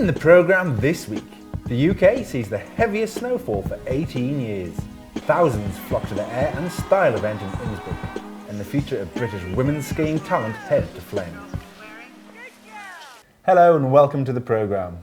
In the programme this week, the UK sees the heaviest snowfall for 18 years. Thousands flock to the Air and Style event in Innsbruck, and the future of British women's skiing talent head to Flaine. Hello and welcome to the programme.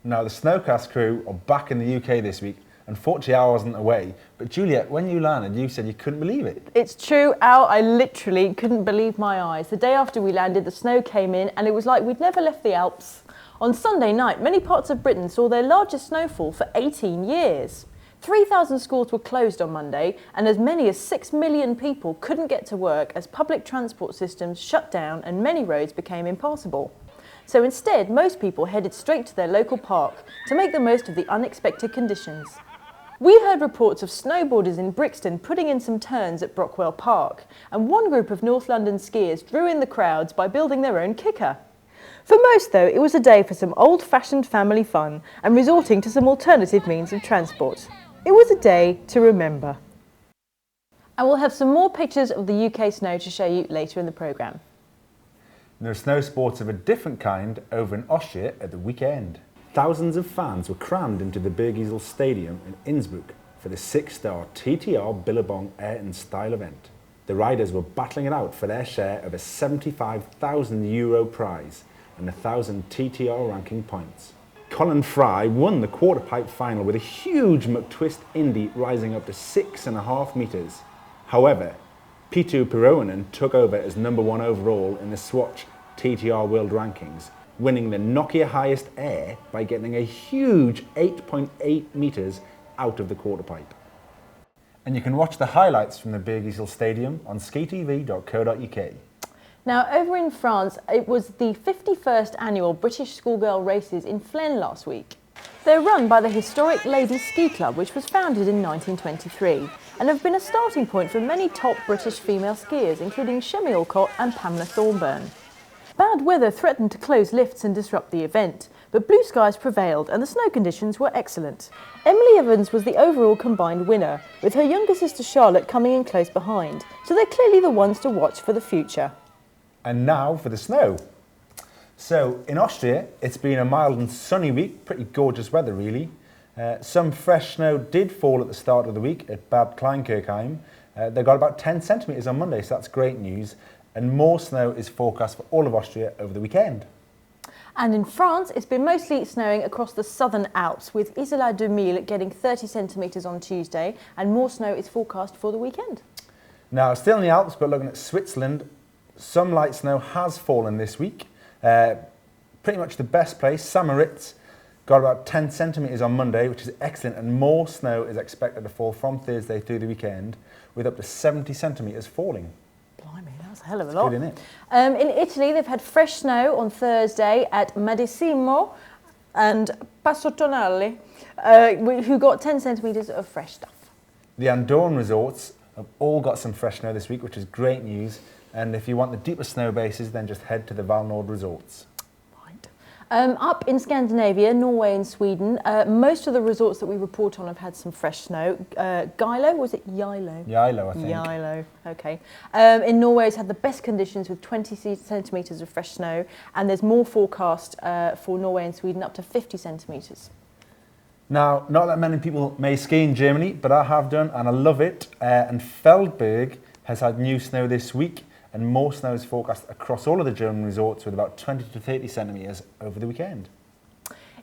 Now the Snowcast crew are back in the UK this week. Unfortunately, I wasn't away, but Juliet, when you landed, you said you couldn't believe it. It's true, Al, I literally couldn't believe my eyes. The day after we landed, the snow came in and it was like we'd never left the Alps. On Sunday night, many parts of Britain saw their largest snowfall for 18 years. 3,000 schools were closed on Monday and as many as 6 million people couldn't get to work as public transport systems shut down and many roads became impassable. So instead, most people headed straight to their local park to make the most of the unexpected conditions. We heard reports of snowboarders in Brixton putting in some turns at Brockwell Park, and one group of North London skiers drew in the crowds by building their own kicker. For most, though, it was a day for some old-fashioned family fun and resorting to some alternative means of transport. It was a day to remember. And we'll have some more pictures of the UK snow to show you later in the programme. There are snow sports of a different kind over in Austria at the weekend. Thousands of fans were crammed into the Bergisel Stadium in Innsbruck for the 6-star TTR Billabong Air and Style event. The riders were battling it out for their share of a €75,000 prize and 1,000 TTR ranking points. Colin Fry won the quarterpipe final with a huge McTwist Indy rising up to 6.5 metres. However, Pitu Piroinen took over as number 1 overall in the Swatch TTR World Rankings, winning the Nokia highest air by getting a huge 8.8 metres out of the quarterpipe. And you can watch the highlights from the Bergisel Stadium on skitv.co.uk. Now, over in France, it was the 51st annual British Schoolgirl races in Flaine last week. They're run by the historic Ladies Ski Club, which was founded in 1923, and have been a starting point for many top British female skiers, including Shemi Alcott and Pamela Thornburn. Bad weather threatened to close lifts and disrupt the event, but blue skies prevailed and the snow conditions were excellent. Emily Evans was the overall combined winner, with her younger sister Charlotte coming in close behind, so they're clearly the ones to watch for the future. And now for the snow. So in Austria, it's been a mild and sunny week, pretty gorgeous weather really. Some fresh snow did fall at the start of the week at Bad Kleinkirchheim. They got about 10 centimetres on Monday, so that's great news. And more snow is forecast for all of Austria over the weekend. And in France, it's been mostly snowing across the southern Alps, with Isola 2000 getting 30 centimetres on Tuesday, and more snow is forecast for the weekend. Now, still in the Alps, but looking at Switzerland, some light snow has fallen this week. Pretty much the best place, St. got about 10 centimetres on Monday, which is excellent, and more snow is expected to fall from Thursday through the weekend, with up to 70 centimetres falling. Blimey, that's a hell of a lot. Good, isn't it? In Italy, they've had fresh snow on Thursday at Madesimo and Passotonale, who got 10 centimetres of fresh stuff. The Andorran resorts have all got some fresh snow this week, which is great news. And if you want the deeper snow bases, then just head to the Val Nord resorts. Up in Scandinavia, Norway and Sweden, most of the resorts that we report on have had some fresh snow. Gilo, was it Yilo? Yilo, I think. Yilo, okay. In Norway, it's had the best conditions with 20 centimetres of fresh snow, and there's more forecast for Norway and Sweden, up to 50 centimetres. Now, not that many people may ski in Germany, but I have done, and I love it. And Feldberg has had new snow this week, and more snow is forecast across all of the German resorts with about 20 to 30 centimetres over the weekend.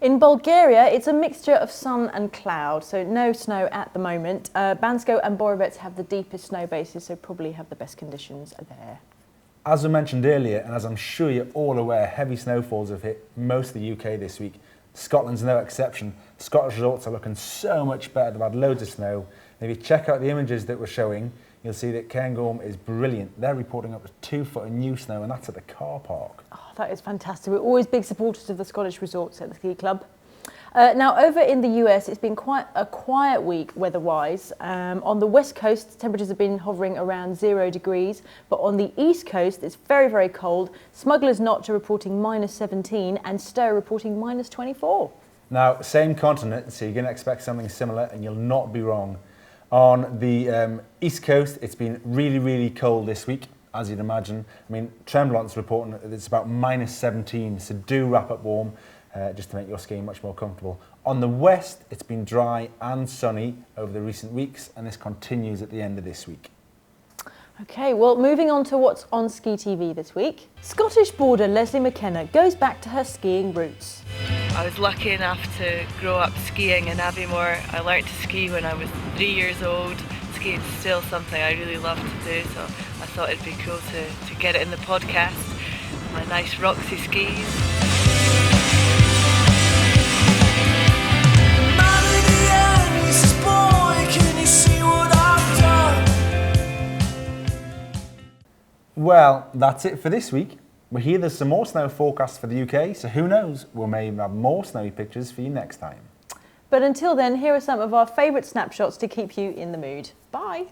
In Bulgaria, it's a mixture of sun and cloud, so no snow at the moment. Bansko and Borovets have the deepest snow bases, so probably have the best conditions there. As we mentioned earlier, and as I'm sure you're all aware, heavy snowfalls have hit most of the UK this week. Scotland's no exception. Scottish resorts are looking so much better. They've had loads of snow. And if you check out the images that we're showing, you'll see that Cairngorm is brilliant. They're reporting up to 2 foot of new snow, and that's at the car park. Oh, that is fantastic. We're always big supporters of the Scottish resorts at the ski club. Now, over in the US, it's been quite a quiet week weather-wise. On the west coast, temperatures have been hovering around 0 degrees, but on the east coast, it's very, very cold. Smuggler's Notch are reporting -17 and Stowe reporting -24. Now, same continent, so you're going to expect something similar, and you'll not be wrong. On the east coast, it's been really, really cold this week, as you'd imagine. I mean, Tremblont's reporting that it's about -17, so do wrap up warm. just to make your skiing much more comfortable. On the west, it's been dry and sunny over the recent weeks, and this continues at the end of this week. Okay, well, moving on to what's on Ski TV this week. Scottish boarder Leslie McKenna goes back to her skiing roots. I was lucky enough to grow up skiing in Aviemore. I learnt to ski when I was 3 years old. Skiing's still something I really love to do, so I thought it'd be cool to get it in the podcast. My nice Roxy skis. Well, that's it for this week. We hear there's some more snow forecasts for the UK, so who knows, we'll maybe have more snowy pictures for you next time. But until then, here are some of our favourite snapshots to keep you in the mood. Bye!